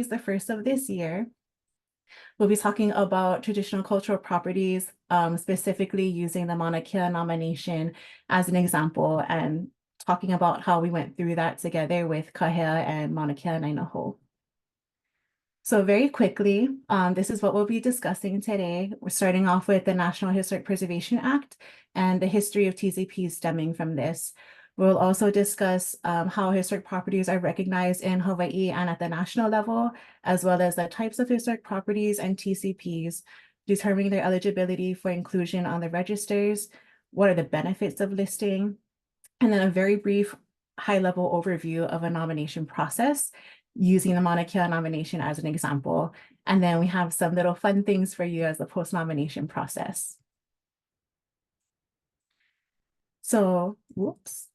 the first of this year. We'll be talking about traditional cultural properties, specifically using the Mauna Kea nomination as an example and talking about how we went through that together with Kahea and Mauna Kea Nainaho. So very quickly, this is what we'll be discussing today. We're starting off with the National Historic Preservation Act and the history of TZPs stemming from this. We'll also discuss how historic properties are recognized in Hawaii and at the national level, as well as the types of historic properties and TCPs, determining their eligibility for inclusion on the registers, what are the benefits of listing, and then a very brief high-level overview of a nomination process using the Mauna Kea nomination as an example. And then we have some little fun things for you as the post-nomination process. So, whoops.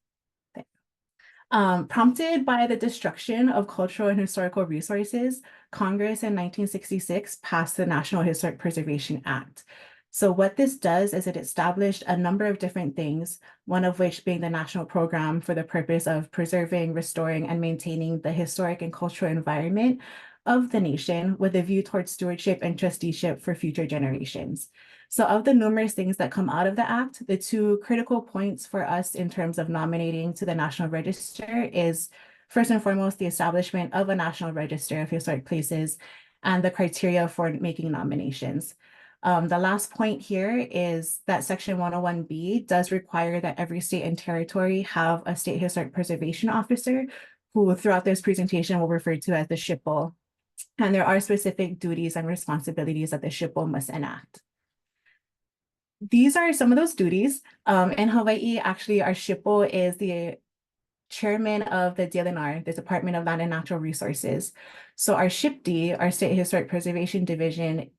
Prompted by the destruction of cultural and historical resources, Congress in 1966 passed the National Historic Preservation Act. So what this does is it established a number of different things, one of which being the national program for the purpose of preserving, restoring, and maintaining the historic and cultural environment of the nation with a view towards stewardship and trusteeship for future generations. So of the numerous things that come out of the act, the two critical points for us in terms of nominating to the National Register is first and foremost, the establishment of a National Register of Historic Places and the criteria for making nominations. The last point here is that Section 101B does require that every state and territory have a state historic preservation officer who throughout this presentation will refer to as the SHPO. And there are specific duties and responsibilities that the SHPO must enact. These are some of those duties. In Hawaii, actually, our SHPO is the chairman of the DLNR, the Department of Land and Natural Resources. So our SHPD, our State Historic Preservation Division,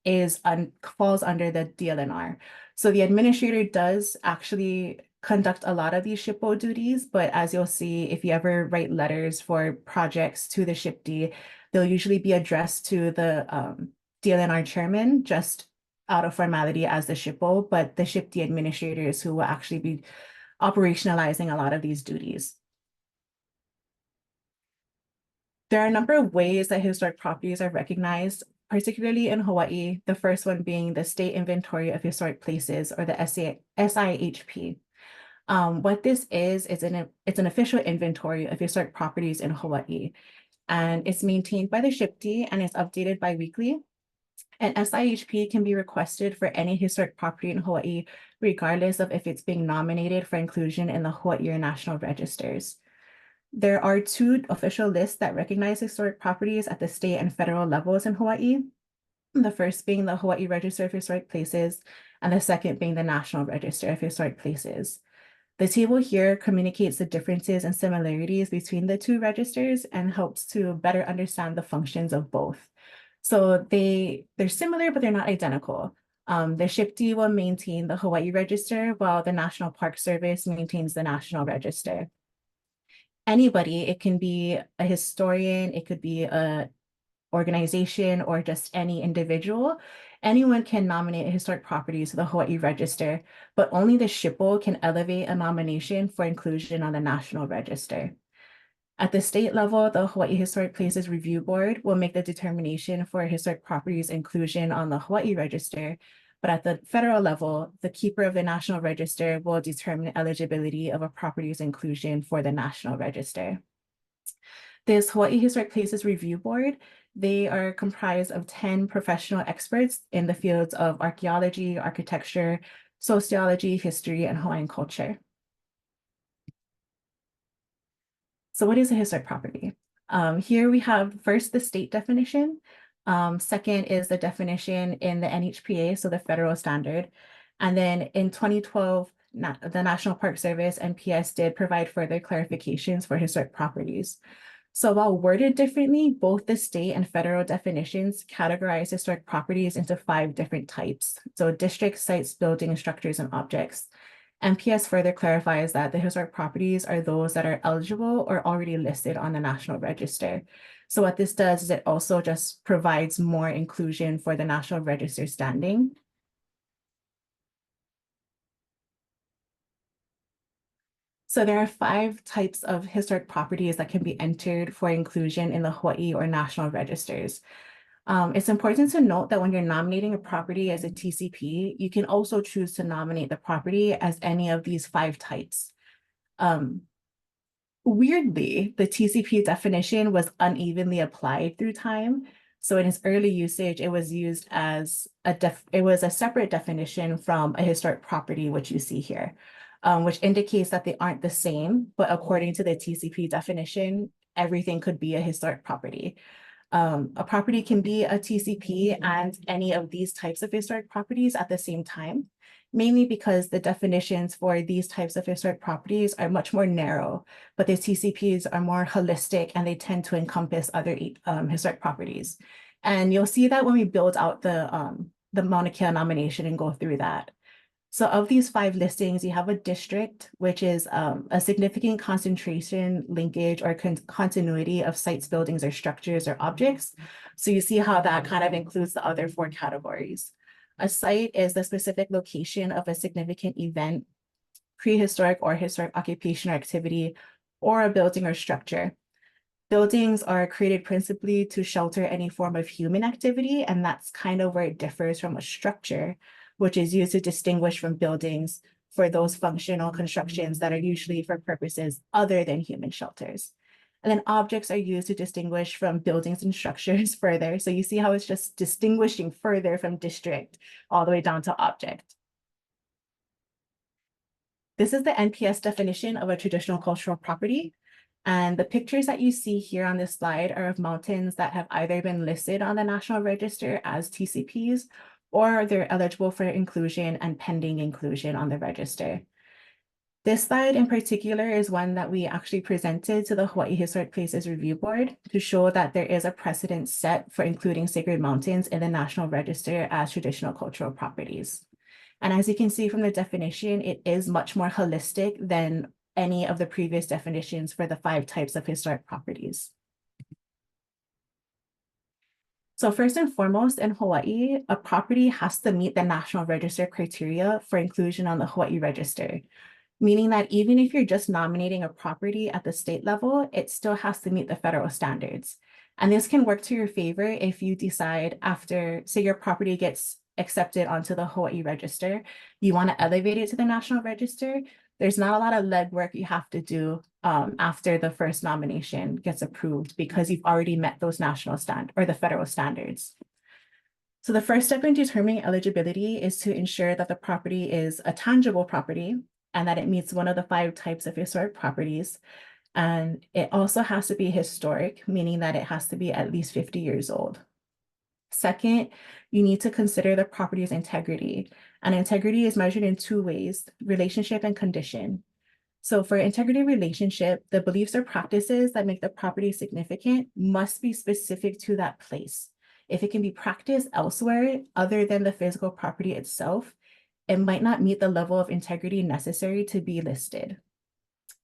falls under the DLNR. So the administrator does actually conduct a lot of these SHPO duties, but as you'll see, if you ever write letters for projects to the SHPD, they'll usually be addressed to the DLNR chairman, just out of formality as the SHPO, but the SHPD administrators who will actually be operationalizing a lot of these duties. There are a number of ways that historic properties are recognized, particularly in Hawaii, the first one being the State Inventory of Historic Places, or the SIHP. What this is it's an official inventory of historic properties in Hawaii, and it's maintained by the SHPD and it's updated bi-weekly. An SIHP can be requested for any historic property in Hawaii, regardless of if it's being nominated for inclusion in the Hawaii National Registers. There are two official lists that recognize historic properties at the state and federal levels in Hawaii. The first being the Hawaii Register of Historic Places, and the second being the National Register of Historic Places. The table here communicates the differences and similarities between the two registers and helps to better understand the functions of both. So they're similar, but they're not identical. The SHPD will maintain the Hawaii Register, while the National Park Service maintains the National Register. Anybody, it can be a historian, it could be an organization, or just any individual. Anyone can nominate a historic property to the Hawaii Register, but only the SHPO can elevate a nomination for inclusion on the National Register. At the state level, the Hawaii Historic Places Review Board will make the determination for historic properties inclusion on the Hawaii Register, but at the federal level, the keeper of the National Register will determine eligibility of a property's inclusion for the National Register. This Hawaii Historic Places Review Board, they are comprised of 10 professional experts in the fields of archaeology, architecture, sociology, history, and Hawaiian culture. So what is a historic property? Here we have first the state definition. Second is the definition in the NHPA, so the federal standard. And then in 2012, the National Park Service and PS did provide further clarifications for historic properties. So while worded differently, both the state and federal definitions categorize historic properties into 5 different types. So districts, sites, buildings, structures, and objects. MPS further clarifies that the historic properties are those that are eligible or already listed on the National Register. So what this does is it also just provides more inclusion for the National Register standing. So there are 5 types of historic properties that can be entered for inclusion in the Hawaii or national registers. It's important to note that when you're nominating a property as a TCP, you can also choose to nominate the property as any of these 5 types. Weirdly, the TCP definition was unevenly applied through time. So in its early usage, it was used as it was a separate definition from a historic property, which you see here, which indicates that they aren't the same, but according to the TCP definition, everything could be a historic property. A property can be a TCP and any of these types of historic properties at the same time, mainly because the definitions for these types of historic properties are much more narrow, but the TCPs are more holistic and they tend to encompass other historic properties. And you'll see that when we build out the Mauna Kea nomination and go through that. So of these 5 listings, you have a district, which is a significant concentration, linkage, or continuity of sites, buildings, or structures or objects. So you see how that kind of includes the other 4 categories. A site is the specific location of a significant event, prehistoric or historic occupation or activity, or a building or structure. Buildings are created principally to shelter any form of human activity, and that's kind of where it differs from a structure, which is used to distinguish from buildings for those functional constructions that are usually for purposes other than human shelters. And then objects are used to distinguish from buildings and structures further. So you see how it's just distinguishing further from district all the way down to object. This is the NPS definition of a traditional cultural property. And the pictures that you see here on this slide are of mountains that have either been listed on the National Register as TCPs, or they're eligible for inclusion and pending inclusion on the register. This slide in particular is one that we actually presented to the Hawaii Historic Places Review Board to show that there is a precedent set for including sacred mountains in the National Register as traditional cultural properties. And as you can see from the definition, it is much more holistic than any of the previous definitions for the 5 types of historic properties. So first and foremost, in Hawaii, a property has to meet the National Register criteria for inclusion on the Hawaii Register, meaning that even if you're just nominating a property at the state level, it still has to meet the federal standards. And this can work to your favor if you decide after, say your property gets accepted onto the Hawaii Register, you want to elevate it to the National Register. There's not a lot of legwork you have to do after the first nomination gets approved because you've already met those national standards or the federal standards. So the first step in determining eligibility is to ensure that the property is a tangible property and that it meets one of the 5 types of historic properties. And it also has to be historic, meaning that it has to be at least 50 years old. Second, you need to consider the property's integrity. And integrity is measured in 2 ways, relationship and condition. So for integrity relationship, the beliefs or practices that make the property significant must be specific to that place. If it can be practiced elsewhere other than the physical property itself, it might not meet the level of integrity necessary to be listed.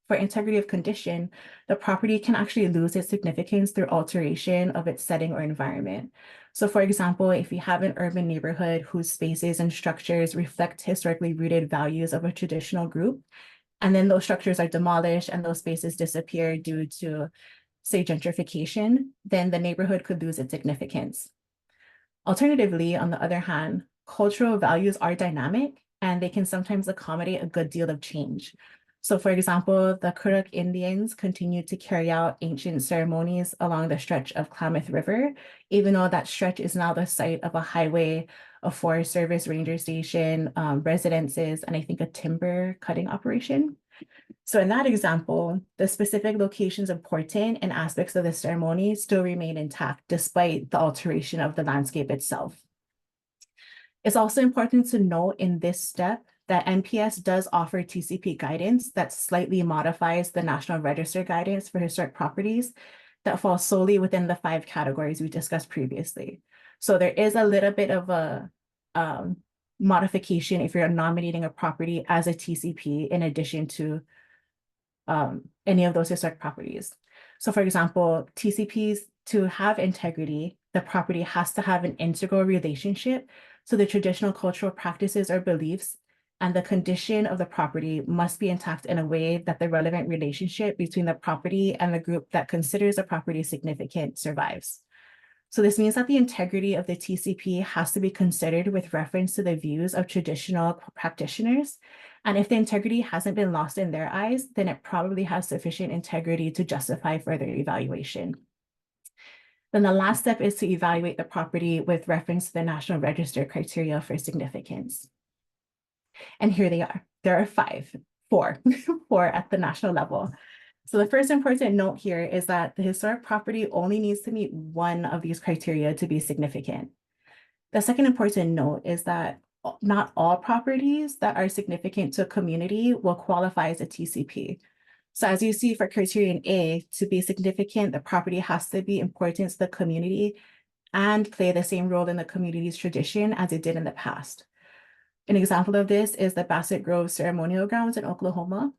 For integrity of condition, the property can actually lose its significance through alteration of its setting or environment. So for example, if you have an urban neighborhood whose spaces and structures reflect historically rooted values of a traditional group, and then those structures are demolished and those spaces disappear due to, say, gentrification, then the neighborhood could lose its significance. Alternatively, on the other hand, cultural values are dynamic and they can sometimes accommodate a good deal of change. So for example, the Kuruk Indians continued to carry out ancient ceremonies along the stretch of Klamath River, even though that stretch is now the site of a highway, a Forest Service ranger station, residences, and I think a timber cutting operation. So in that example, the specific locations important and aspects of the ceremony still remain intact despite the alteration of the landscape itself. It's also important to note in this step that NPS does offer TCP guidance that slightly modifies the National Register guidance for historic properties that fall solely within the 5 categories we discussed previously. So there is a little bit of a modification if you're nominating a property as a TCP in addition to any of those historic properties. So for example, TCPs, to have integrity, the property has to have an integral relationship to the traditional cultural practices or beliefs and the condition of the property must be intact in a way that the relevant relationship between the property and the group that considers the property significant survives. So this means that the integrity of the TCP has to be considered with reference to the views of traditional practitioners. And if the integrity hasn't been lost in their eyes, then it probably has sufficient integrity to justify further evaluation. Then the last step is to evaluate the property with reference to the National Register criteria for significance. And here they are. There are four at the national level. So the first important note here is that the historic property only needs to meet one of these criteria to be significant. The second important note is that not all properties that are significant to a community will qualify as a TCP. So as you see for criterion A, to be significant, the property has to be important to the community and play the same role in the community's tradition as it did in the past. An example of this is the Bassett Grove ceremonial grounds in Oklahoma,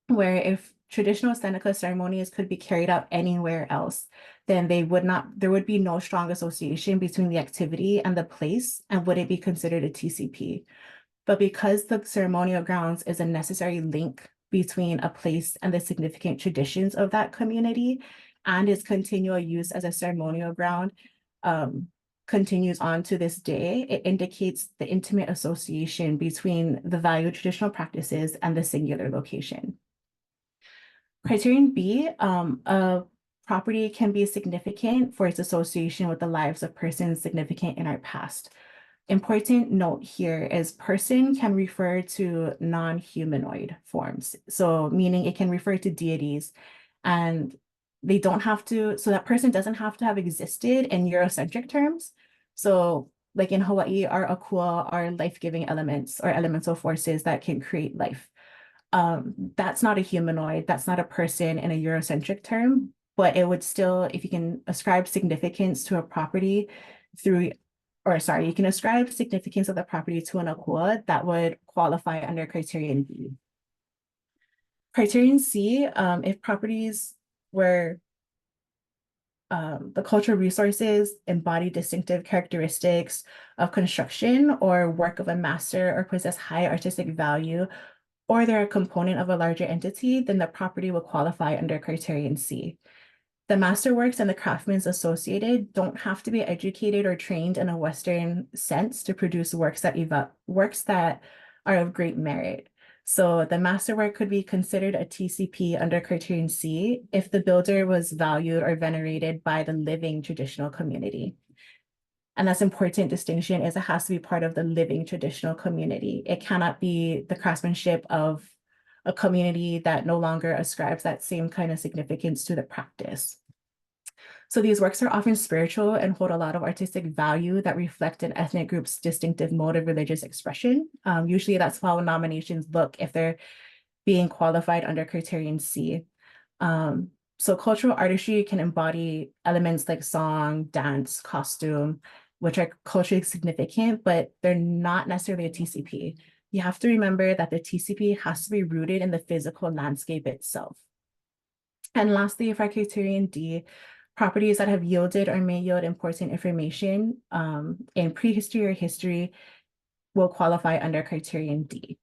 where if traditional Seneca ceremonies could be carried out anywhere else, then there would be no strong association between the activity and the place and wouldn't be considered a TCP. But because the ceremonial grounds is a necessary link between a place and the significant traditions of that community and its continual use as a ceremonial ground continues on to this day, it indicates the intimate association between the valued traditional practices and the singular location. Criterion B, a property can be significant for its association with the lives of persons significant in our past. Important note here is person can refer to non-humanoid forms. So meaning it can refer to deities, and they don't have to, so that person doesn't have to have existed in Eurocentric terms. So like in Hawaii, our akua are life-giving elements or elemental forces that can create life. That's not a humanoid, that's not a person in a Eurocentric term, but it would still, if you can ascribe significance to a property through, or sorry, you can ascribe significance of the property to an akua, that would qualify under criterion B. Criterion C, if properties were the cultural resources embody distinctive characteristics of construction or work of a master or possess high artistic value, or they're a component of a larger entity, then the property will qualify under criterion C. The masterworks and the craftsmen associated don't have to be educated or trained in a Western sense to produce works that are of great merit. So the masterwork could be considered a TCP under criterion C if the builder was valued or venerated by the living traditional community. And that's important distinction is it has to be part of the living traditional community. It cannot be the craftsmanship of a community that no longer ascribes that same kind of significance to the practice. So these works are often spiritual and hold a lot of artistic value that reflect an ethnic group's distinctive mode of religious expression. Usually that's how nominations look if they're being qualified under criterion C. So cultural artistry can embody elements like song, dance, costume, which are culturally significant, but they're not necessarily a TCP. You have to remember that the TCP has to be rooted in the physical landscape itself. And lastly, for criterion D, properties that have yielded or may yield important information in prehistory or history will qualify under criterion D.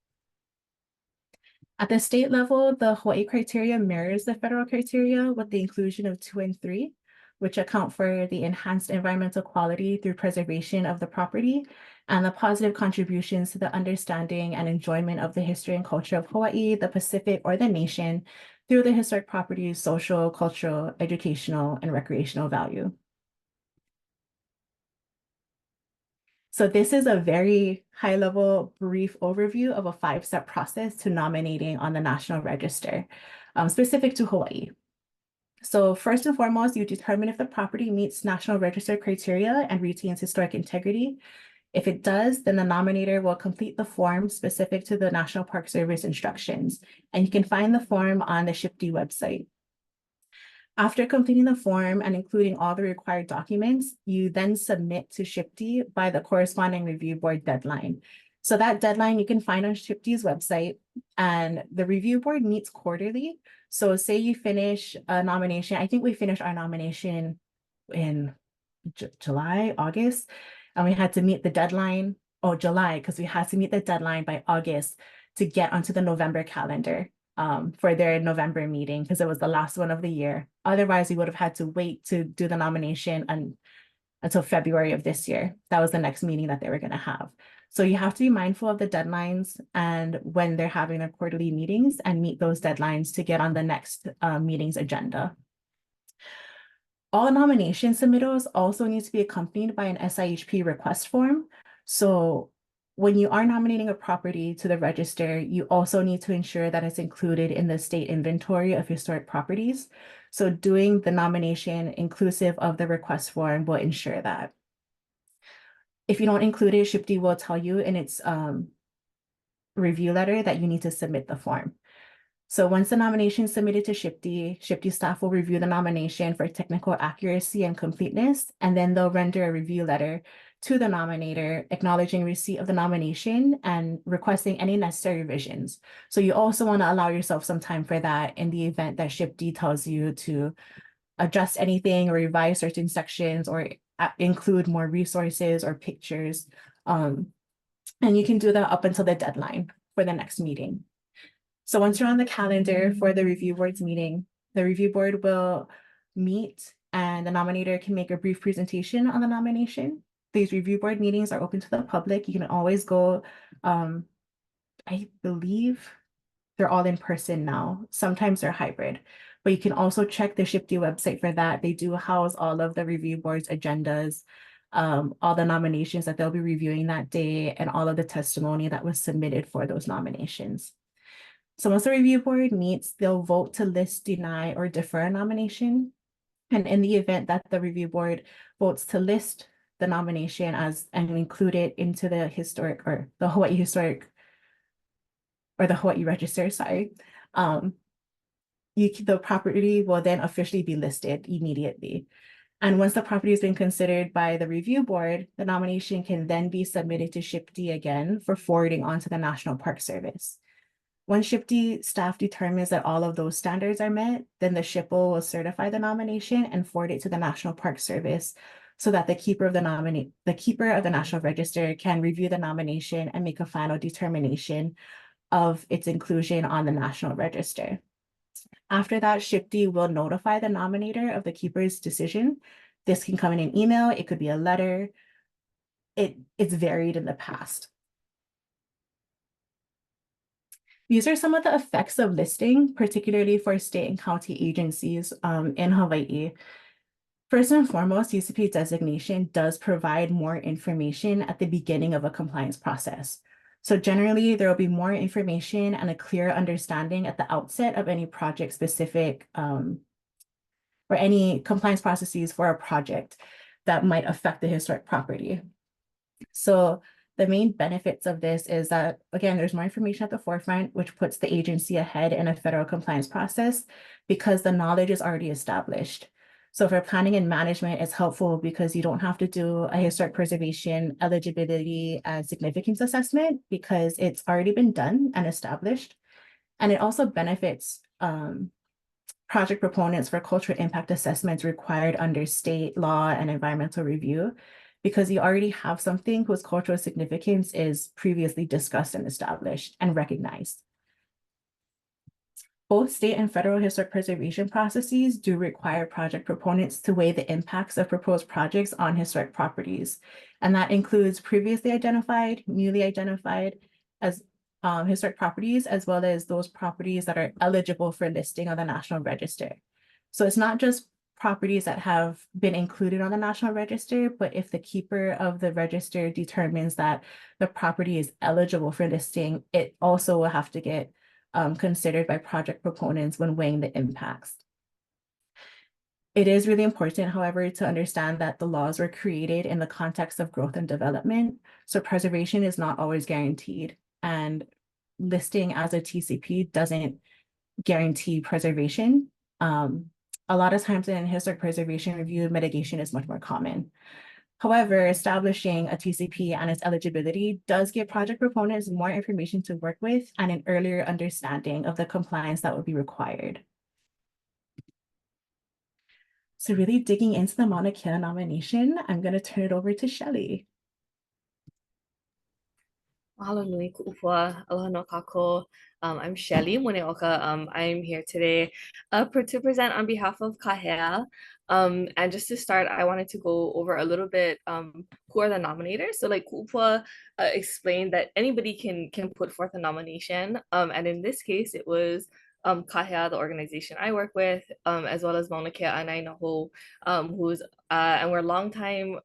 At the state level, the Hawaii criteria mirrors the federal criteria with the inclusion of 2 and 3, which account for the enhanced environmental quality through preservation of the property and the positive contributions to the understanding and enjoyment of the history and culture of Hawaii, the Pacific, or the nation through the historic property's social, cultural, educational, and recreational value. So this is a very high-level brief overview of a 5-step process to nominating on the National Register, specific to Hawaii. So first and foremost, you determine if the property meets National Register criteria and retains historic integrity. If it does, then the nominator will complete the form specific to the National Park Service instructions, and you can find the form on the SHPD website. After completing the form and including all the required documents, you then submit to SHPD by the corresponding review board deadline. So that deadline you can find on SHPD's website, and the review board meets quarterly. So say you finish a nomination, I think we finished our nomination in July, August, and we had to meet the deadline July, because we had to meet the deadline by August to get onto the November calendar for their November meeting, because it was the last one of the year. Otherwise, we would have had to wait to do the nomination until February of this year. That was the next meeting that they were going to have. So you have to be mindful of the deadlines and when they're having their quarterly meetings, and meet those deadlines to get on the next meeting's agenda. All nomination submittals also need to be accompanied by an SIHP request form. So when you are nominating a property to the register, you also need to ensure that it's included in the state inventory of historic properties. So doing the nomination inclusive of the request form will ensure that. If you don't include it, SHPD will tell you in its review letter that you need to submit the form. So once the nomination is submitted to SHPD staff will review the nomination for technical accuracy and completeness, and then they'll render a review letter to the nominator acknowledging receipt of the nomination and requesting any necessary revisions. So you also want to allow yourself some time for that in the event that SHPD tells you to adjust anything or revise certain sections or include more resources or pictures. And you can do that up until the deadline for the next meeting. So once you're on the calendar for the review board's meeting, the review board will meet and the nominator can make a brief presentation on the nomination. These review board meetings are open to the public. You can always go, I believe they're all in person now. Sometimes they're hybrid, but you can also check the SHPD website for that. They do house all of the review board's agendas, all the nominations that they'll be reviewing that day, and all of the testimony that was submitted for those nominations. So once the review board meets, they'll vote to list, deny, or defer a nomination. And in the event that the review board votes to list the nomination as and include it into the historic or the Hawaii historic or the Hawaii register, sorry, the property will then officially be listed immediately. And once the property has been considered by the review board, the nomination can then be submitted to SHPD again for forwarding on to the National Park Service. Once SHPD staff determines that all of those standards are met, then the SHPO will certify the nomination and forward it to the National Park Service so that the keeper of the National Register can review the nomination and make a final determination of its inclusion on the National Register. After that, SHPD will notify the nominator of the keeper's decision. This can come in an email, it could be a letter. It's varied in the past. These are some of the effects of listing, particularly for state and county agencies in Hawaii. First and foremost, UCP designation does provide more information at the beginning of a compliance process. So generally, there will be more information and a clear understanding at the outset of any project-specific or any compliance processes for a project that might affect the historic property. So the main benefits of this is that, again, there's more information at the forefront, which puts the agency ahead in a federal compliance process because the knowledge is already established. So for planning and management, it's helpful because you don't have to do a historic preservation eligibility and significance assessment because it's already been done and established. And it also benefits project proponents for cultural impact assessments required under state law and environmental review, because you already have something whose cultural significance is previously discussed and established and recognized. Both state and federal historic preservation processes do require project proponents to weigh the impacts of proposed projects on historic properties. And that includes previously identified, newly identified as historic properties, as well as those properties that are eligible for listing on the National Register. So it's not just properties that have been included on the National Register, but if the keeper of the register determines that the property is eligible for listing, it also will have to get considered by project proponents when weighing the impacts. It is really important, however, to understand that the laws were created in the context of growth and development, so preservation is not always guaranteed, and listing as a TCP doesn't guarantee preservation. A lot of times in historic preservation review, mitigation is much more common. However, establishing a TCP and its eligibility does give project proponents more information to work with and an earlier understanding of the compliance that would be required. So really digging into the Mauna Kea nomination, I'm going to turn it over to Shelley. Mahalo nui Kuʻupua, aloha no kākou. I'm Shelley Muneoka. I'm here today to present on behalf of Kahea. And just to start, I wanted to go over a little bit who are the nominators. So like Kuʻupua explained that anybody can put forth a nomination. And in this case, it was Kahea, the organization I work with, as well as Mauna Kea Anainaho, who's and we're longtime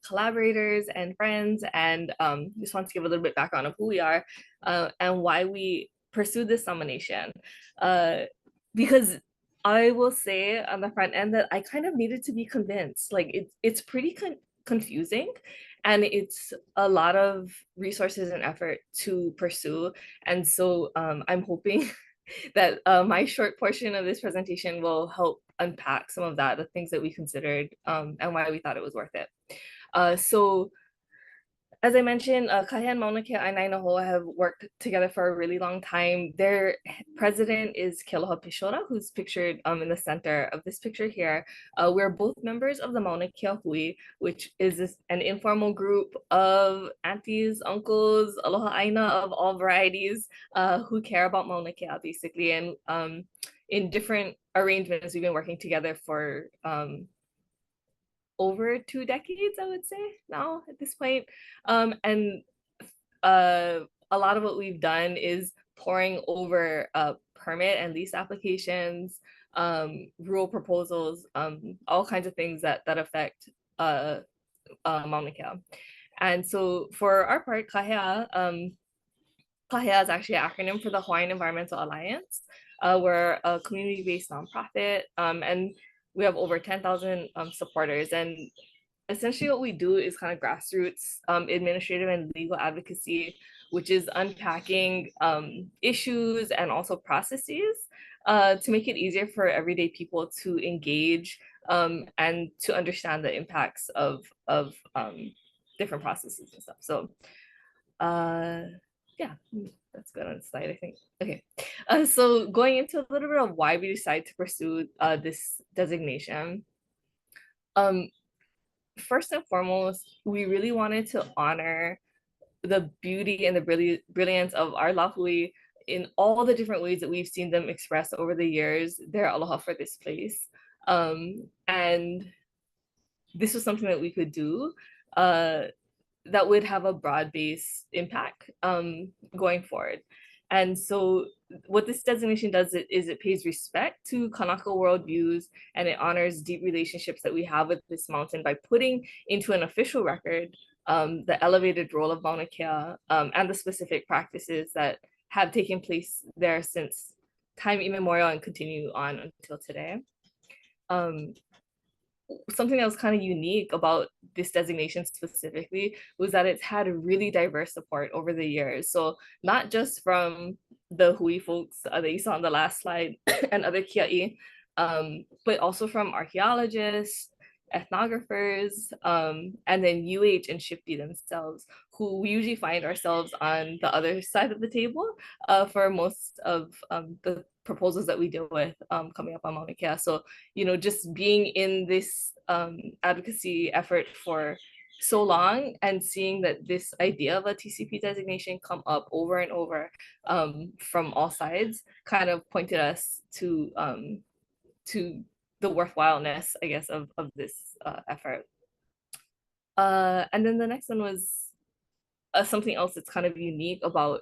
collaborators and friends. And just want to give a little bit background of who we are and why we pursued this nomination. Because I will say on the front end that I kind of needed to be convinced. Like it's pretty confusing, and it's a lot of resources and effort to pursue. And so I'm hoping that my short portion of this presentation will help unpack some of that, the things that we considered and why we thought it was worth it. So as I mentioned, Kahea and Mauna Kea Ainainaho have worked together for a really long time. Their president is Kealoha Pishora, who's pictured in the center of this picture here. We're both members of the Mauna Kea Hui, which is an informal group of aunties, uncles, aloha aina of all varieties who care about Mauna Kea, basically. And in different arrangements, we've been working together for over 2 decades, I would say now at this point. And a lot of what we've done is poring over permit and lease applications, rural proposals, all kinds of things that affect Mauna Kea. And so for our part, Kahea is actually an acronym for the Hawaiian Environmental Alliance. We're a community-based nonprofit, and we have over 10,000 supporters. And essentially what we do is kind of grassroots administrative and legal advocacy, which is unpacking issues and also processes to make it easier for everyday people to engage and to understand the impacts of different processes and stuff. So yeah, that's good on the slide, I think. Okay, so going into a little bit of why we decided to pursue this designation. First and foremost, we really wanted to honor the beauty and the brilliance of our lahui in all the different ways that we've seen them express over the years their aloha for this place. And this was something that we could do that would have a broad-based impact going forward. And so what this designation does is it pays respect to Kanaka worldviews, and it honors deep relationships that we have with this mountain by putting into an official record the elevated role of Mauna Kea and the specific practices that have taken place there since time immemorial and continue on until today. Something that was kind of unique about this designation specifically was that it's had really diverse support over the years. So not just from the Hui folks that you saw on the last slide and other kia'i, but also from archaeologists, ethnographers, and then UH and Shifty themselves, who we usually find ourselves on the other side of the table for most of the proposals that we deal with coming up on Mauna Kea. So, you know, just being in this advocacy effort for so long and seeing that this idea of a TCP designation come up over and over from all sides kind of pointed us to the worthwhileness, I guess, of this effort. And then the next one was something else that's kind of unique about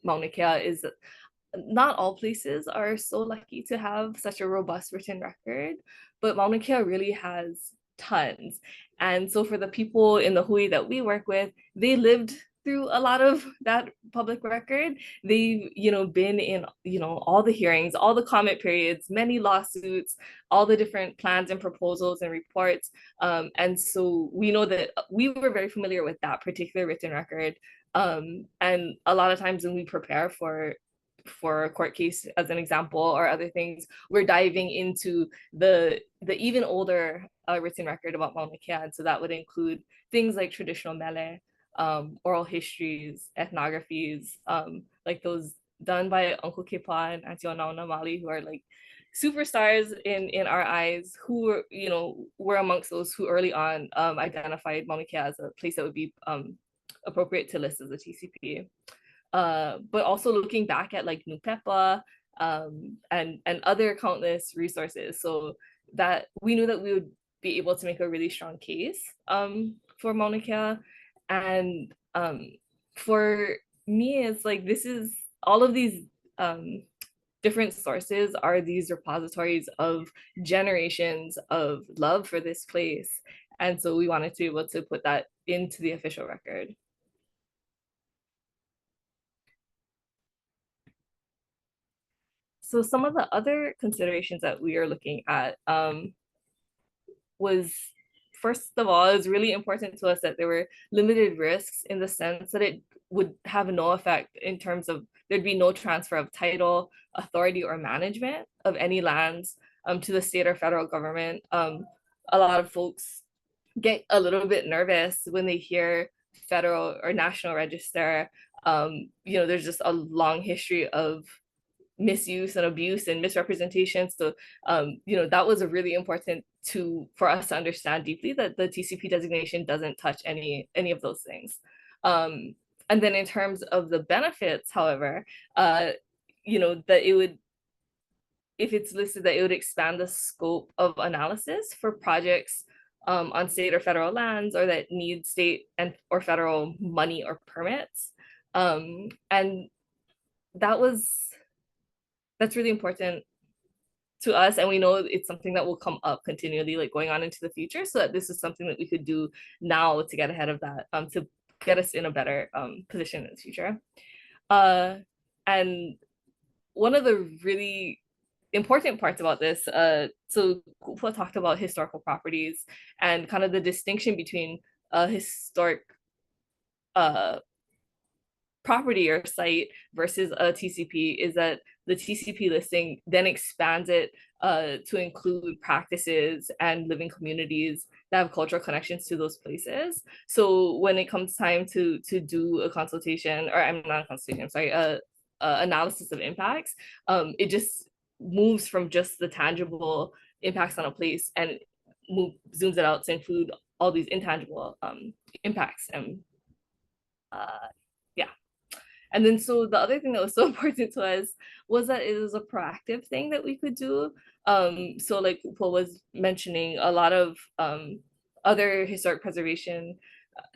Mauna Kea is that not all places are so lucky to have such a robust written record, but Mauna Kea really has tons. And so for the people in the Hui that we work with, they lived through a lot of that public record. They've, you know, been in, you know, all the hearings, all the comment periods, many lawsuits, all the different plans and proposals and reports. And so we know that we were very familiar with that particular written record. And a lot of times when we prepare for a court case as an example or other things, we're diving into the even older written record about Mauna Kea. And so that would include things like traditional mele, oral histories, ethnographies, like those done by Uncle Kipa and Auntie Onaona Mali, who are like superstars in our eyes, who were, you know, were amongst those who early on identified Mauna Kea as a place that would be appropriate to list as a TCP. But also looking back at like Nupepa and other countless resources, so that we knew that we would be able to make a really strong case for Mauna Kea. And for me, it's like this is all of these different sources are these repositories of generations of love for this place. And so we wanted to be able to put that into the official record. So some of the other considerations that we are looking at was, first of all, it was really important to us that there were limited risks in the sense that it would have no effect in terms of there'd be no transfer of title, authority, or management of any lands to the state or federal government. A lot of folks get a little bit nervous when they hear federal or national register. There's just a long history of misuse and abuse and misrepresentation. So, that was a really important for us to understand deeply, that the TCP designation doesn't touch any of those things. And then in terms of the benefits, however, that it would, if it's listed, that it would expand the scope of analysis for projects on state or federal lands, or that need state and or federal money or permits. And that's really important to us, and we know it's something that will come up continually, like going on into the future, so that this is something that we could do now to get ahead of that, to get us in a better position in the future. And one of the really important parts about this, so Kuʻupua talked about historical properties and kind of the distinction between a historic property or site versus a TCP, is that the TCP listing then expands it to include practices and living communities that have cultural connections to those places. So when it comes time to do a consultation, or I'm not a consultation, I'm sorry, analysis of impacts, it just moves from just the tangible impacts on a place and zooms it out to include all these intangible impacts. And yeah. And then so the other thing that was so important to us was that it was a proactive thing that we could do. So like Kuʻupua was mentioning, a lot of other historic preservation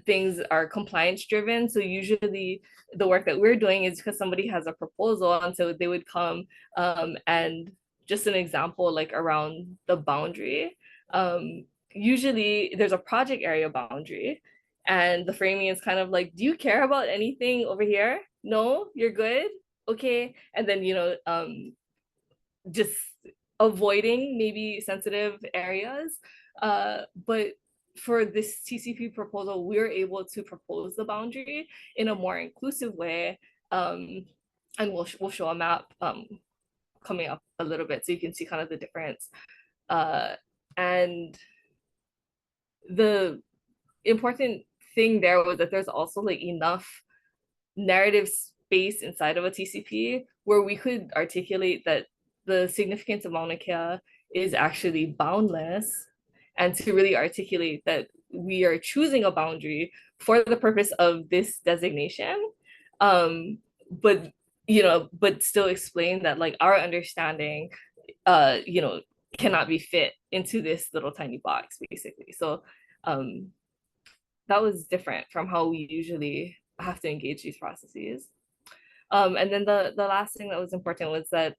things are compliance driven. So usually the work that we're doing is because somebody has a proposal, and so they would come and just an example, like around the boundary. Usually there's a project area boundary, and the framing is kind of like, do you care about anything over here? No, you're good. Okay. And then, just avoiding maybe sensitive areas. But for this TCP proposal, we're able to propose the boundary in a more inclusive way. And we'll show a map coming up a little bit so you can see kind of the difference. And the important thing there was that there's also like enough narrative space inside of a TCP where we could articulate that the significance of Mauna Kea is actually boundless, and to really articulate that we are choosing a boundary for the purpose of this designation, but still explain that like our understanding cannot be fit into this little tiny box, basically. So that was different from how we usually have to engage these processes. And then the last thing that was important was that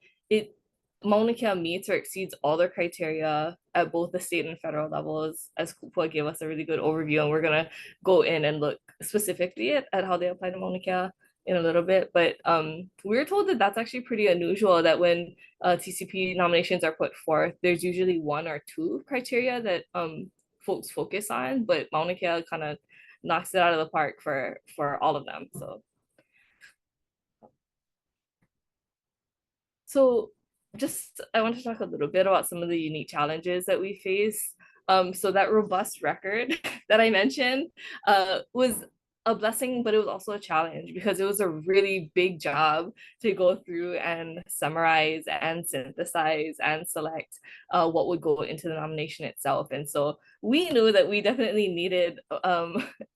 Mauna Kea meets or exceeds all the criteria at both the state and federal levels, as Kuʻupua gave us a really good overview, and we're gonna go in and look specifically at how they apply to Mauna Kea in a little bit. But we were told that that's actually pretty unusual, that when TCP nominations are put forth, there's usually one or two criteria that folks focus on, but Mauna Kea kind of knocks it out of the park for all of them. So just I want to talk a little bit about some of the unique challenges that we face. So that robust record that I mentioned was a blessing, but it was also a challenge, because it was a really big job to go through and summarize and synthesize and select what would go into the nomination itself. And so we knew that we definitely needed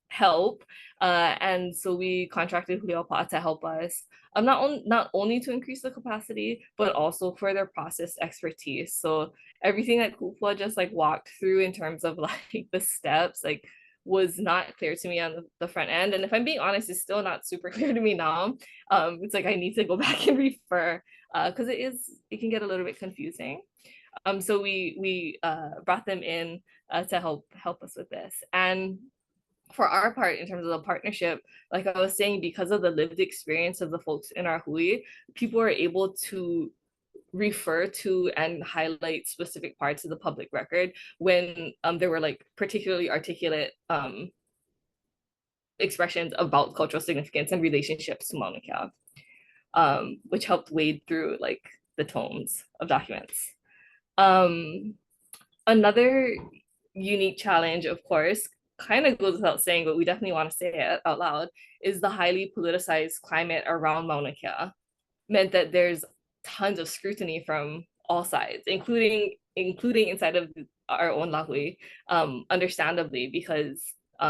help. And so we contracted Kuʻupua to help us, not only to increase the capacity, but also for their process expertise. So everything that Kuʻupua just like walked through in terms of like the steps, like was not clear to me on the front end. And if I'm being honest, it's still not super clear to me now. It's like I need to go back and refer because it can get a little bit confusing. So we brought them in to help us with this. And for our part, in terms of the partnership, like I was saying, because of the lived experience of the folks in our hui, people are able to refer to and highlight specific parts of the public record when there were like particularly articulate expressions about cultural significance and relationships to Mauna Kea, which helped wade through like the tomes of documents. Another unique challenge, of course, kind of goes without saying, but we definitely want to say it out loud, is the highly politicized climate around Mauna Kea. Meant that there's tons of scrutiny from all sides, including inside of our own lahui, understandably, because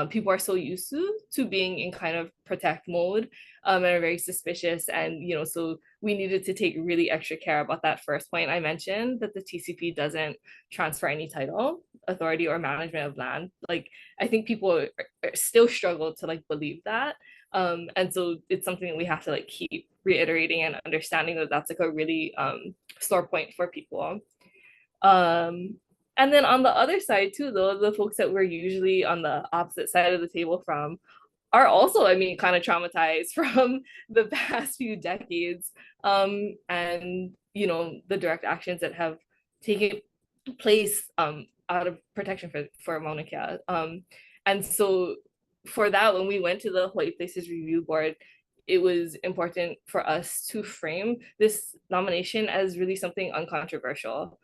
people are so used to being in kind of protect mode and are very suspicious. And, so we needed to take really extra care about that first point I mentioned, that the TCP doesn't transfer any title, authority, or management of land. Like, I think people still struggle to like believe that. And so it's something that we have to like keep reiterating and understanding that that's like a really sore point for people. And then on the other side too, though, the folks that we're usually on the opposite side of the table from are also, I mean, kind of traumatized from the past few decades, and the direct actions that have taken place out of protection for Mauna Kea. And so for that, when we went to the Hawaii Places Review Board, it was important for us to frame this nomination as really something uncontroversial,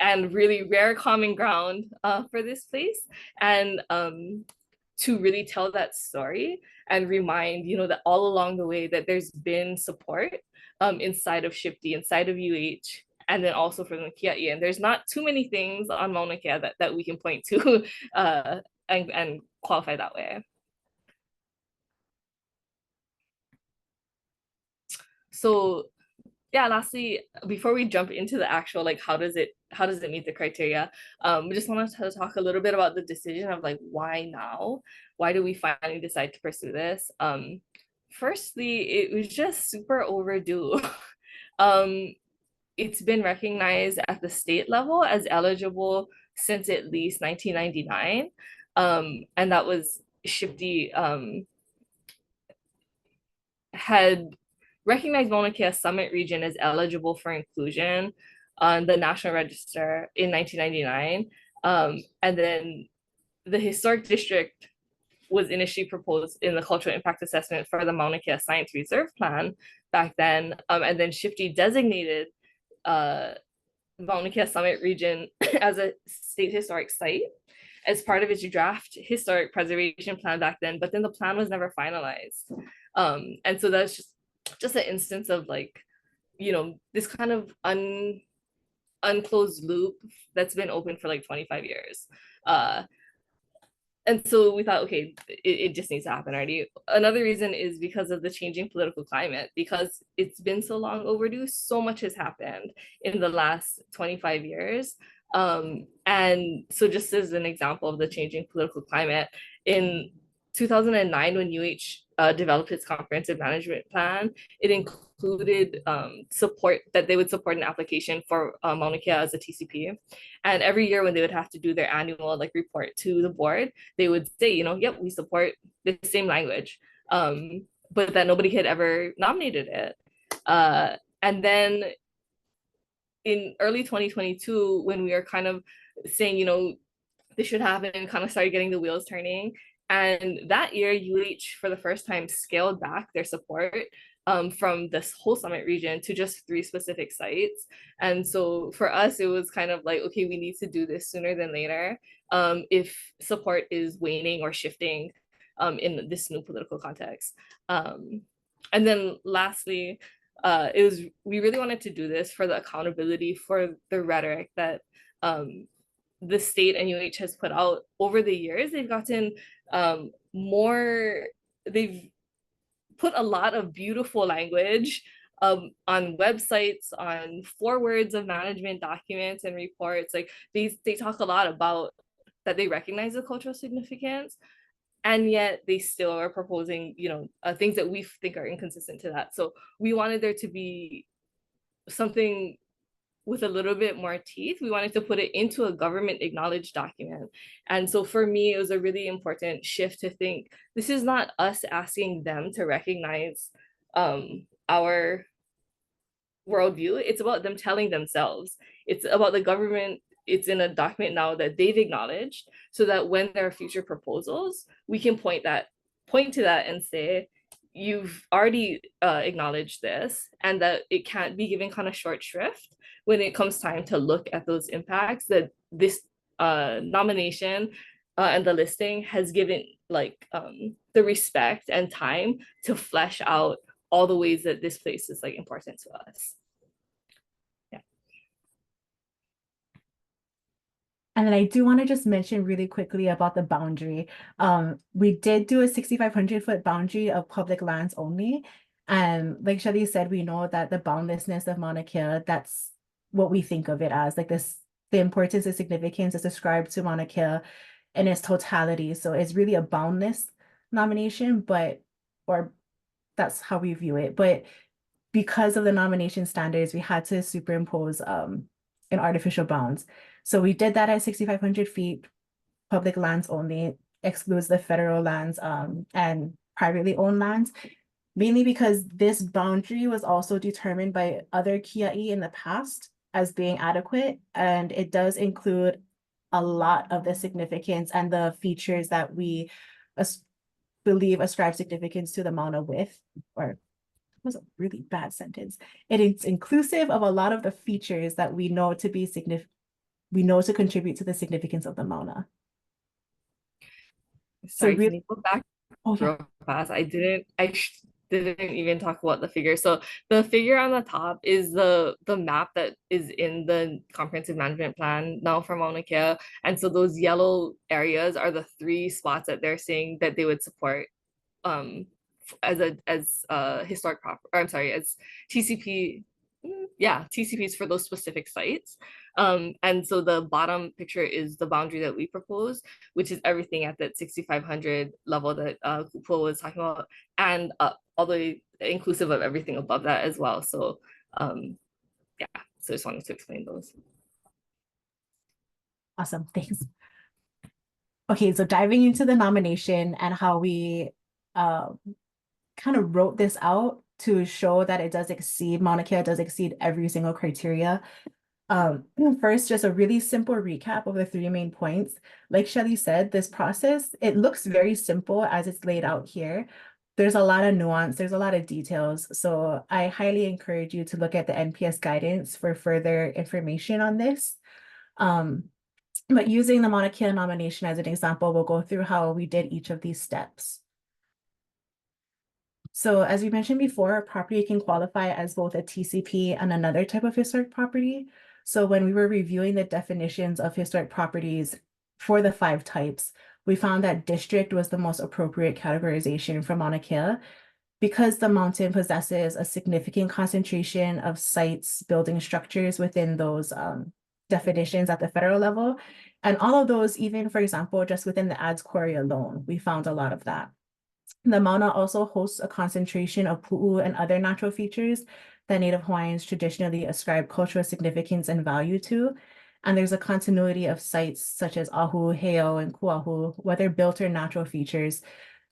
and really rare common ground for this place, and to really tell that story and remind, that all along the way that there's been support inside of Shifty, inside of UH, and then also from the Kia'i. And there's not too many things on Mauna Kea that we can point to and qualify that way. So yeah, lastly, before we jump into the actual like how does it meet the criteria, we just wanted to talk a little bit about the decision of like why now? Why do we finally decide to pursue this? Firstly, it was just super overdue. It's been recognized at the state level as eligible since at least 1999. And that was Shifty had recognized Mauna Kea Summit region as eligible for inclusion on the National Register in 1999. And then the historic district was initially proposed in the cultural impact assessment for the Mauna Kea Science Reserve Plan back then. And then Shifty designated Mauna Kea Summit region as a state historic site as part of its draft historic preservation plan back then, but then the plan was never finalized. And so that's just an instance of like, this kind of unclosed loop that's been open for like 25 years. And so we thought, okay, it just needs to happen already. Another reason is because of the changing political climate, because it's been so long overdue. So much has happened in the last 25 years. And so just as an example of the changing political climate, in 2009, when UH developed its comprehensive management plan, it included support that they would support an application for Mauna Kea as a TCP. And every year when they would have to do their annual like report to the board, they would say, yep, we support the same language, but that nobody had ever nominated it. And then in early 2022, when we are kind of saying, this should happen, and kind of started getting the wheels turning. And that year, UH for the first time scaled back their support from this whole summit region to just 3 specific sites. And so for us, it was kind of like, okay, we need to do this sooner than later if support is waning or shifting in this new political context. And then lastly, we really wanted to do this for the accountability for the rhetoric that the state and UH has put out over the years. They've gotten they've put a lot of beautiful language on websites, on forewords of management documents and reports. Like they talk a lot about that they recognize the cultural significance, and yet they still are proposing, things that we think are inconsistent to that. So we wanted there to be something with a little bit more teeth. We wanted to put it into a government acknowledged document. And so for me, it was a really important shift to think this is not us asking them to recognize our worldview. It's about them telling themselves. It's about the government. It's in a document now that they've acknowledged, so that when there are future proposals, we can point to that and say, you've already acknowledged this, and that it can't be given kind of short shrift when it comes time to look at those impacts that this nomination and the listing has given, like the respect and time to flesh out all the ways that this place is like important to us. Yeah. And then I do want to just mention really quickly about the boundary. We did do a 6,500-foot boundary of public lands only. And like Shelley said, we know that the boundlessness of Mauna Kea, that's what we think of it as. Like this, the importance and significance is ascribed to Mauna Kea in its totality. So it's really a boundless nomination, or that's how we view it. But because of the nomination standards, we had to superimpose an artificial bounds. So we did that at 6,500 feet, public lands only, excludes the federal lands and privately owned lands, mainly because this boundary was also determined by other kia'i in the past as being adequate. And it does include a lot of the significance and the features that we believe ascribe significance to the Mauna with, or was a really bad sentence. It is inclusive of a lot of the features that we know to be we know to contribute to the significance of the Mauna. Sorry, can you go back real fast? I didn't even talk about the figure. So the figure on the top is the map that is in the comprehensive management plan now for Mauna Kea. And so those yellow areas are the 3 spots that they're saying that they would support as historic property, or I'm sorry, as TCP. Yeah, TCPs for those specific sites. And so the bottom picture is the boundary that we propose, which is everything at that 6,500 level that Kuʻupua was talking about, and all the way inclusive of everything above that as well. So yeah, so just wanted to explain those. Awesome, thanks. Okay, so diving into the nomination and how we kind of wrote this out to show that it does exceed, Mauna Kea does exceed every single criteria. First, just a really simple recap of the 3 main points. Like Shelley said, this process, it looks very simple as it's laid out here. There's a lot of nuance, there's a lot of details. So I highly encourage you to look at the NPS guidance for further information on this. But using the Mauna Kea nomination as an example, we'll go through how we did each of these steps. So as we mentioned before, a property can qualify as both a TCP and another type of historic property. So when we were reviewing the definitions of historic properties for the 5 types, we found that district was the most appropriate categorization for Mauna Kea because the mountain possesses a significant concentration of sites, building structures within those definitions at the federal level. And all of those, even for example, just within the Adz Quarry alone, we found a lot of that. The Mauna also hosts a concentration of pu'u and other natural features that Native Hawaiians traditionally ascribe cultural significance and value to. And there's a continuity of sites such as Ahu, Heiau, and Kuahu, whether built or natural features,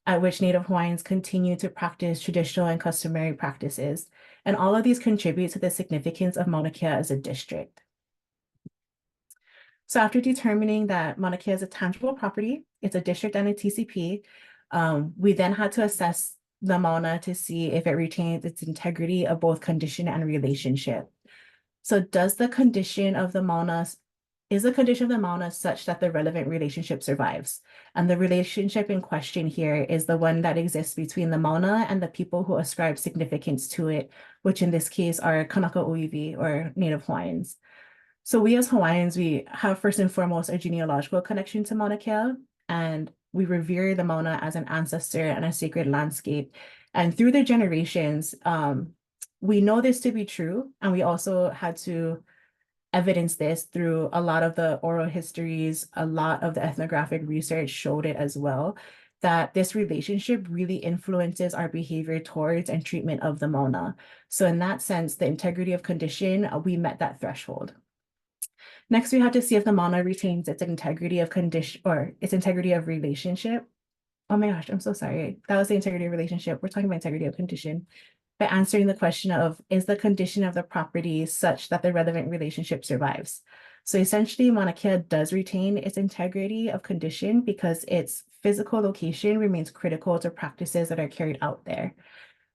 at which Native Hawaiians continue to practice traditional and customary practices. And all of these contribute to the significance of Mauna Kea as a district. So after determining that Mauna Kea is a tangible property, it's a district and a TCP, we then had to assess the Mauna to see if it retains its integrity of both condition and relationship. So does the condition of the Mauna, is the condition of the Mauna such that the relevant relationship survives? And the relationship in question here is the one that exists between the Mauna and the people who ascribe significance to it, which in this case are Kanaka Uiwi or Native Hawaiians. So we as Hawaiians, we have first and foremost a genealogical connection to Mauna Kea, and we revere the Mauna as an ancestor and a sacred landscape. And through the generations, we know this to be true. And we also had to evidence this through a lot of the oral histories, a lot of the ethnographic research showed it as well, that this relationship really influences our behavior towards and treatment of the Mauna. So in that sense, the integrity of condition, we met that threshold. Next, we have to see if the Mauna retains its integrity of condition or its integrity of relationship. Oh my gosh, I'm so sorry. That was the integrity of relationship. We're talking about integrity of condition by answering the question of, is the condition of the property such that the relevant relationship survives? So essentially, Mauna Kea does retain its integrity of condition because its physical location remains critical to practices that are carried out there.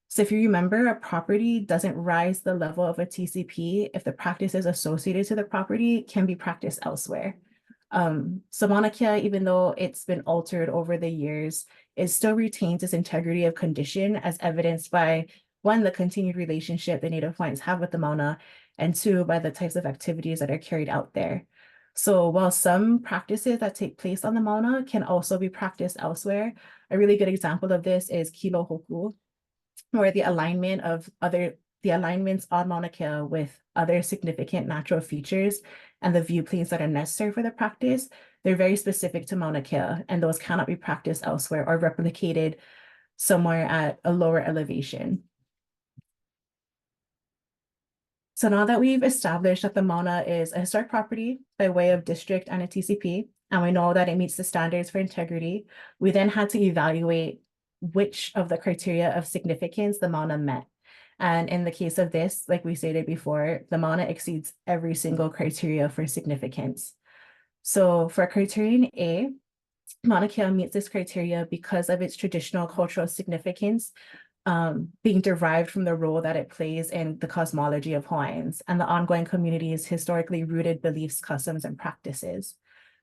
So if you remember, a property doesn't rise to the level of a TCP if the practices associated to the property can be practiced elsewhere. So Mauna Kea, even though it's been altered over the years, it still retains its integrity of condition as evidenced by, one, the continued relationship the Native Hawaiians have with the Mauna, and two, by the types of activities that are carried out there. So while some practices that take place on the Mauna can also be practiced elsewhere, a really good example of this is kilo hoku, where the alignments on Mauna Kea with other significant natural features and the view planes that are necessary for the practice, they're very specific to Mauna Kea, and those cannot be practiced elsewhere or replicated somewhere at a lower elevation. So now that we've established that the Mauna is a historic property by way of district and a TCP, and we know that it meets the standards for integrity, we then had to evaluate which of the criteria of significance the Mauna met. And in the case of this, like we stated before, the Mauna exceeds every single criteria for significance. So for criterion A, Mauna Kea meets this criteria because of its traditional cultural significance, being derived from the role that it plays in the cosmology of Hawaiians and the ongoing community's historically rooted beliefs, customs, and practices.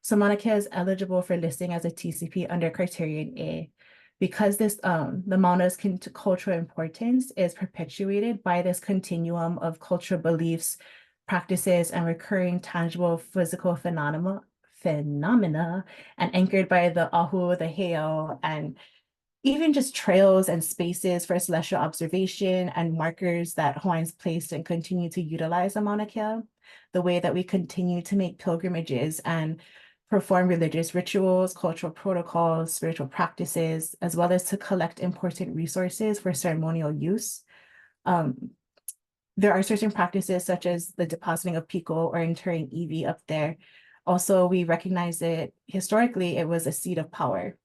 So Mauna Kea is eligible for listing as a TCP under criterion A because the Mauna's cultural importance is perpetuated by this continuum of cultural beliefs, practices, and recurring tangible physical phenomena and anchored by the ahu, the heiau, and even just trails and spaces for celestial observation and markers that Hawaiians placed and continue to utilize on Mauna Kea, the way that we continue to make pilgrimages and perform religious rituals, cultural protocols, spiritual practices, as well as to collect important resources for ceremonial use. There are certain practices such as the depositing of piko or interring iwi up there. Also, we recognize that historically it was a seat of power.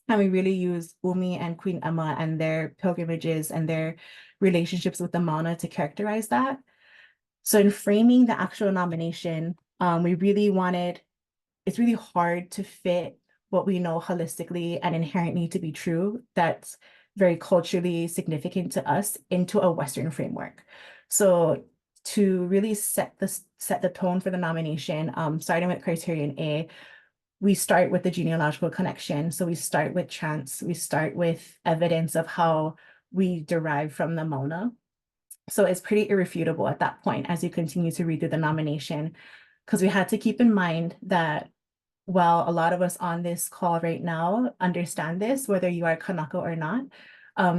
And we really use Umi and Queen Emma and their pilgrimages and their relationships with the Mauna to characterize that. So in framing the actual nomination, we really wanted, it's really hard to fit what we know holistically and inherently to be true that's very culturally significant to us into a Western framework. So to really set the tone for the nomination, starting with criterion A, we start with the genealogical connection. So we start with chants, we start with evidence of how we derive from the Mauna. So it's pretty irrefutable at that point as you continue to read through the nomination, because we had to keep in mind that while a lot of us on this call right now understand this, whether you are Kanaka or not,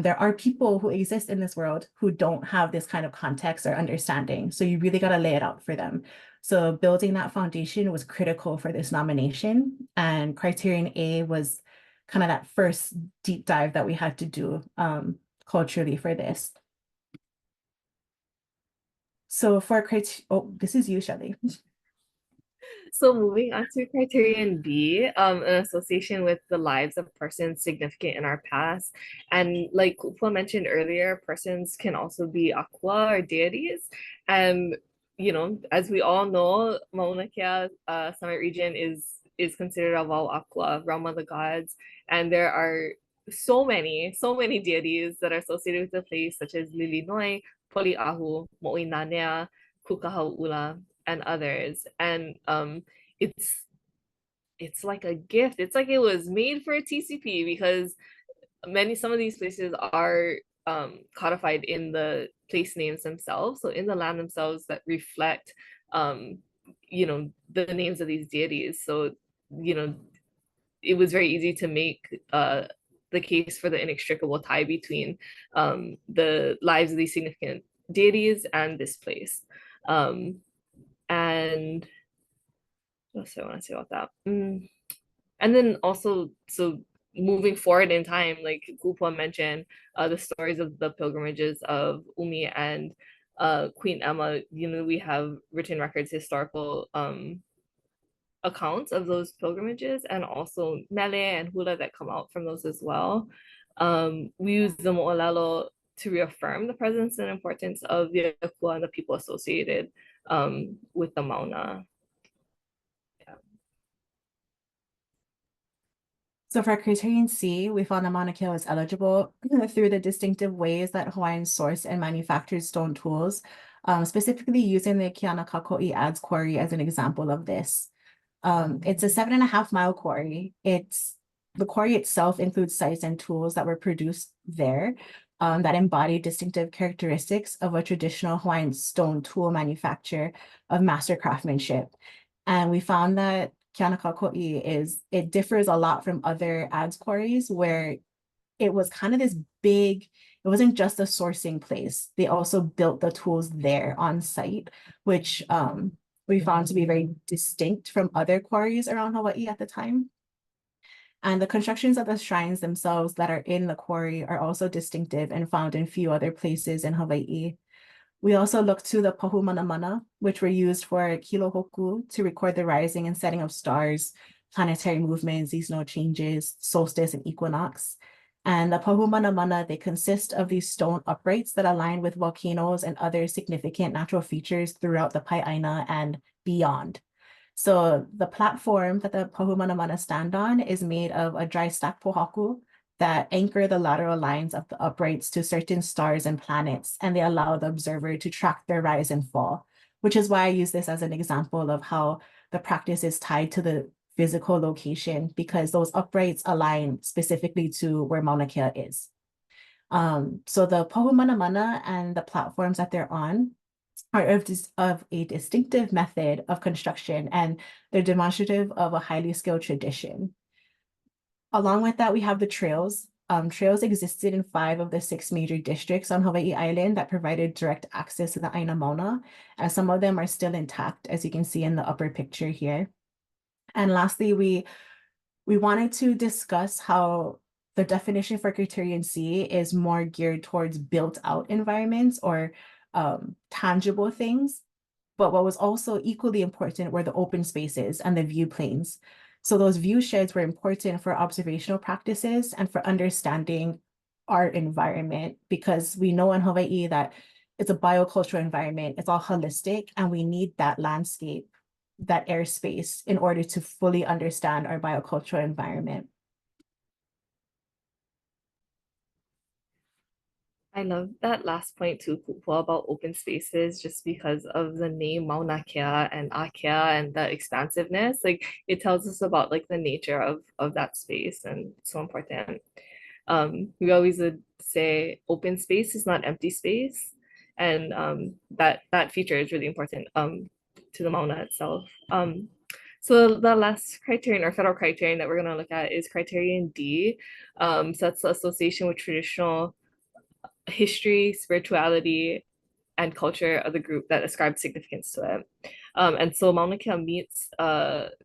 there are people who exist in this world who don't have this kind of context or understanding. So you really got to lay it out for them. So building that foundation was critical for this nomination. And criterion A was kind of that first deep dive that we had to do culturally for this. So for criterion, oh, this is you, Shelley. So moving on to criterion B, an association with the lives of persons significant in our past. And like Kuʻupua mentioned earlier, persons can also be akua or deities. And as we all know, Mauna Kea summit region is considered a wau akua, realm of the gods. And there are so many deities that are associated with the place, such as Lilinoi, Poliahu, Mo'inanea, Kukahau'ula, and others. And it's like a gift. It's like it was made for a TCP because some of these places are codified in the place names themselves, so in the land themselves that reflect the names of these deities. So it was very easy to make the case for the inextricable tie between the lives of these significant deities and this place. And what else I want to say about that? And then also, so moving forward in time, like Kuʻupua mentioned, the stories of the pilgrimages of Umi and Queen Emma. We have written records, historical accounts of those pilgrimages, and also mele and hula that come out from those as well. We use the mo'olelo to reaffirm the presence and importance of the akua and the people associated with the mauna. So for criterion C, we found that Mauna Kea was eligible through the distinctive ways that Hawaiians source and manufactured stone tools, specifically using the Keanakakoi adze quarry as an example of this. It's a 7.5-mile quarry. The quarry itself includes sites and tools that were produced there that embody distinctive characteristics of a traditional Hawaiian stone tool manufacture of master craftsmanship. And we found that Keanakakoi it differs a lot from other adze quarries where it was kind of this big, it wasn't just a sourcing place. They also built the tools there on site, which we found to be very distinct from other quarries around Hawaii at the time. And the constructions of the shrines themselves that are in the quarry are also distinctive and found in few other places in Hawaii. We also looked to the pahumanamana, which were used for kilohoku to record the rising and setting of stars, planetary movements, seasonal changes, solstice and equinox. And the pahumanamana, they consist of these stone uprights that align with volcanoes and other significant natural features throughout the Pai'aina and beyond. So the platform that the pahumanamana stand on is made of a dry stack pohaku that anchor the lateral lines of the uprights to certain stars and planets, and they allow the observer to track their rise and fall, which is why I use this as an example of how the practice is tied to the physical location, because those uprights align specifically to where Mauna Kea is. So the pahumanamana and the platforms that they're on are of a distinctive method of construction, and they're demonstrative of a highly skilled tradition. Along with that, we have the trails. Trails existed in 5 of the 6 major districts on Hawaii Island that provided direct access to the Aina Mauna, and some of them are still intact, as you can see in the upper picture here. And lastly, we wanted to discuss how the definition for criterion C is more geared towards built out environments or tangible things. But what was also equally important were the open spaces and the view planes. So those view sheds were important for observational practices and for understanding our environment, because we know in Hawaii that it's a biocultural environment, it's all holistic, and we need that landscape, that airspace in order to fully understand our biocultural environment. I love that last point too, Kuʻupua, about open spaces, just because of the name Mauna Kea and Akea and the expansiveness. Like it tells us about like the nature of that space, and it's so important. We always would say open space is not empty space, and that feature is really important to the Mauna itself. So the last criterion or federal criterion that we're going to look at is criterion D. So that's the association with traditional history, spirituality, and culture of the group that ascribed significance to it. And so Mauna Kea meets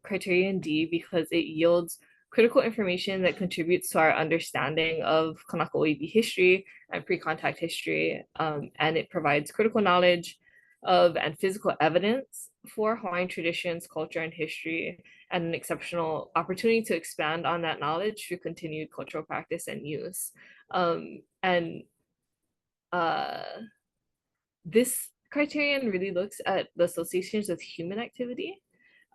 criterion D because it yields critical information that contributes to our understanding of Kanaka Oiwi history and pre-contact history. And it provides critical knowledge of and physical evidence for Hawaiian traditions, culture, and history, and an exceptional opportunity to expand on that knowledge through continued cultural practice and use. And this criterion really looks at the associations with human activity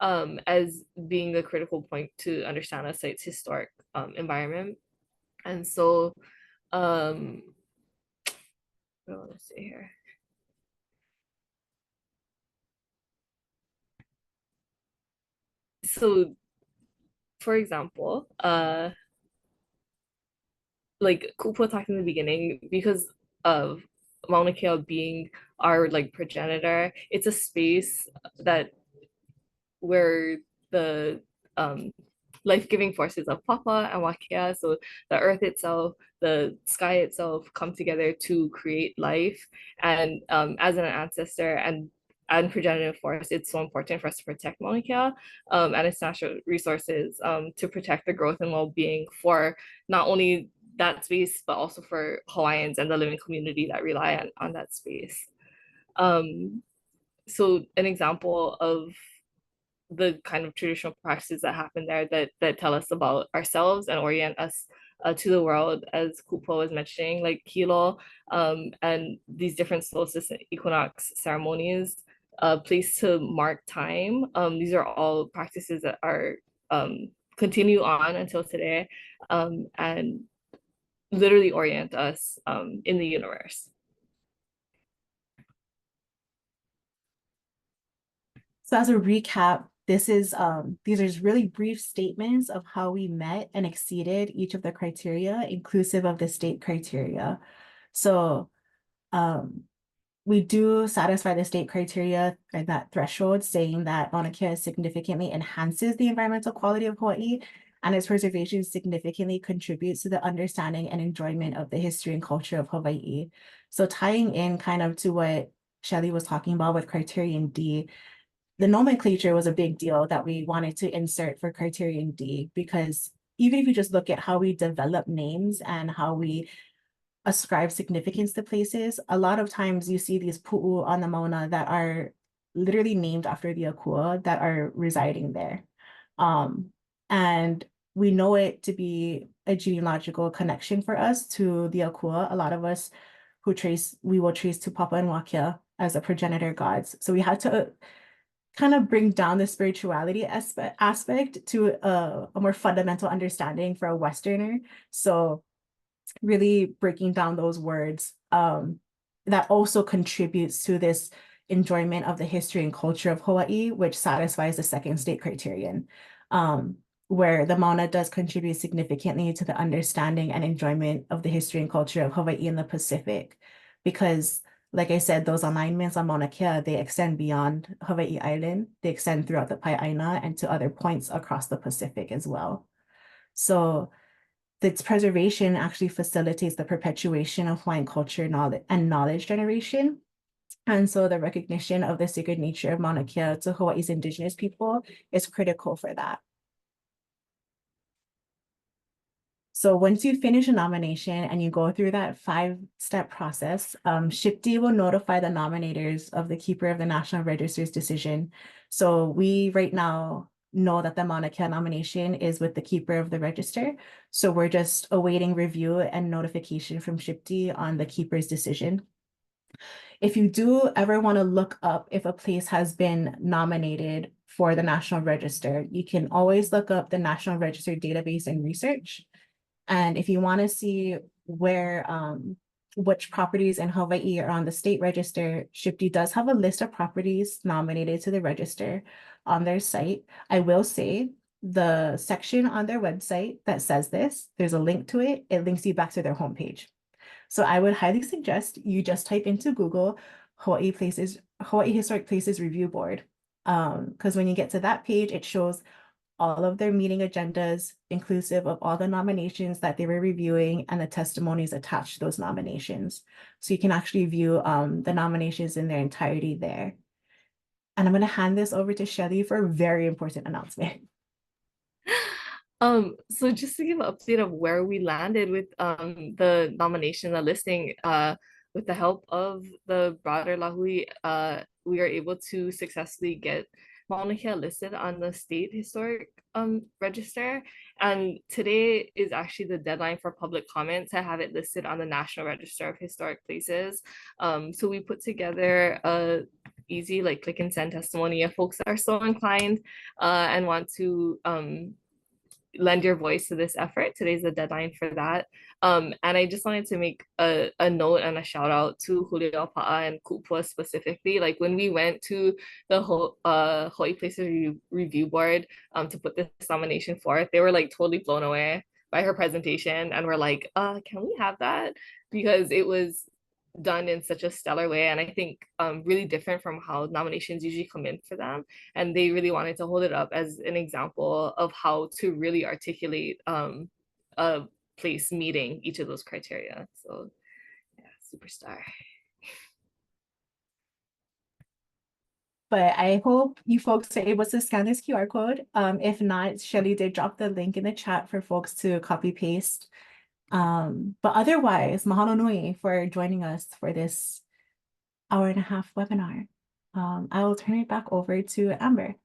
as being the critical point to understand a site's historic environment. And so, what do I want to say here? So, for example, like Kupo talked in the beginning, because of Mauna Kea being our like progenitor, it's a space that where the life-giving forces of Papa and Wakea. So the earth itself, the sky itself come together to create life. And as an ancestor and progenitive force, it's so important for us to protect Mauna Kea and its natural resources to protect the growth and well-being for not only that space, but also for Hawaiians and the living community that rely on that space. So an example of the kind of traditional practices that happen there that tell us about ourselves and orient us to the world, as Kuʻupua was mentioning, like Kilo, and these different solstice and equinox ceremonies, place to mark time. These are all practices that are continue on until today, and literally orient us in the universe. So as a recap, these are really brief statements of how we met and exceeded each of the criteria, inclusive of the state criteria. So we do satisfy the state criteria and that threshold, saying that Mauna Kea significantly enhances the environmental quality of Hawaii, and its preservation significantly contributes to the understanding and enjoyment of the history and culture of Hawaii. So tying in kind of to what Shelley was talking about with criterion D, the nomenclature was a big deal that we wanted to insert for criterion D, because even if you just look at how we develop names and how we ascribe significance to places, a lot of times you see these pu'u on the Mauna that are literally named after the akua that are residing there. And we know it to be a genealogical connection for us to the akua. A lot of us we will trace to Papa and Wakea as a progenitor gods. So we had to kind of bring down the spirituality aspect to a more fundamental understanding for a Westerner. So really breaking down those words that also contributes to this enjoyment of the history and culture of Hawaii, which satisfies the second state criterion, where the Mauna does contribute significantly to the understanding and enjoyment of the history and culture of Hawaii in the Pacific. Because, like I said, those alignments on Mauna Kea, they extend beyond Hawaii Island, they extend throughout the Pai'aina and to other points across the Pacific as well. So its preservation actually facilitates the perpetuation of Hawaiian culture and knowledge generation. And so the recognition of the sacred nature of Mauna Kea to Hawaii's indigenous people is critical for that. So once you finish a nomination and you go through that 5-step process, SHPD will notify the nominators of the Keeper of the National Register's decision. So we right now know that the Mauna Kea nomination is with the Keeper of the Register. So we're just awaiting review and notification from SHPD on the Keeper's decision. If you do ever want to look up if a place has been nominated for the National Register, you can always look up the National Register database and research. And if you want to see where which properties in Hawaii are on the state register, SHPD does have a list of properties nominated to the register on their site. I will say the section on their website that says this, there's a link to it. It links you back to their homepage. So I would highly suggest you just type into Google Hawaii Historic Places Review Board. Because when you get to that page, it shows all of their meeting agendas, inclusive of all the nominations that they were reviewing and the testimonies attached to those nominations. So you can actually view the nominations in their entirety there. And I'm going to hand this over to Shelley for a very important announcement. So just to give an update of where we landed with the nomination, the listing, with the help of the broader Lahui, we are able to successfully get Mauna Kea listed on the state historic register. And today is actually the deadline for public comment to have it listed on the National Register of Historic Places. So we put together a easy like click and send testimony if folks are so inclined and want to lend your voice to this effort. Today's the deadline for that. And I just wanted to make a note and a shout out to Julio Pa'a and Kuʻupua specifically. Like when we went to the Hawaii Places Review Board to put this nomination forth, they were like totally blown away by her presentation and were like, can we have that? Because it was done in such a stellar way, and I think really different from how nominations usually come in for them. And they really wanted to hold it up as an example of how to really articulate a place meeting each of those criteria. So yeah, superstar. But I hope you folks are able to scan this QR code. If not, Shelley did drop the link in the chat for folks to copy paste. But otherwise, mahalo nui for joining us for this hour and a half webinar. I will turn it back over to Amber.